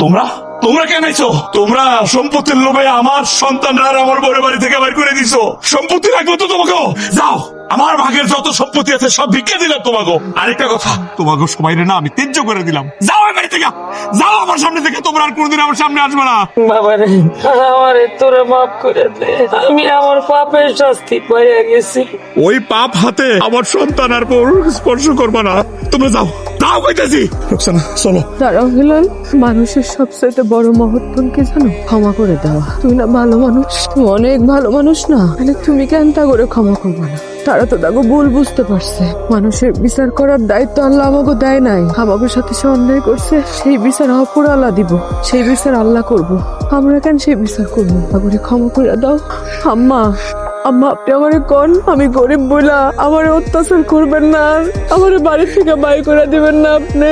তোমরা তোমরা কেন আইছো? তোমরা সম্পত্তির লোভে আমার সন্তানরা আর আমার বড় বাড়ি থেকে বের করে দিছো। সম্পত্তি রাখবো তো তোমাকে। যাও, আমার ভাগের যত সম্পত্তি আছে সব ভিক্ষা দিলাম তোমাকে। আরেকটা কথা, তোমাকে সবাই না আমি ত্যায্য করে দিলাম। যাও এই বাড়ি থেকে, যাও আমার সামনে থেকে। তোমরা আর কোনোদিন আমার সামনে আসবে না। বাবারে আমারে তোরা মাফ করে দে, আমি আমার পাপের শাস্তি পাইয়া গেছি। ওই পাপ হাতে আমার সন্তান আর বউ স্পর্শ করবে না। তোমরা যাও, যাও কইতেছি। রোকসানা চলো। তারাও হিলাল, মানুষের সবচাইতে বড় মহত্তম কি জানো? ক্ষমা করে দেওয়া। তুমি না ভালো মানুষ, তুমি অনেক ভালো মানুষ না, তাহলে তুমি কেন তা করে ক্ষমা করবে না? তারা তো তাকে ভুল বুঝতে পারছে। মানুষের বিচার করার দায়িত্ব আল্লাহ আমাকে দেয় নাই। আমাদের সাথে সে অন্যায় করছে, সেই বিচার অপর আল্লাহ দিব, সেই বিচার আল্লাহ করব। আমরা কেন সেই বিচার করবো? আমাকে ক্ষমা করে দাও। আম্মা, আম্মা আপনি আমারে কোন, আমি গরিব বইলা আমারে অত্যাচার করবেন না, আমারে বাড়ি থেকে বাই করে দিবেন না আপনি।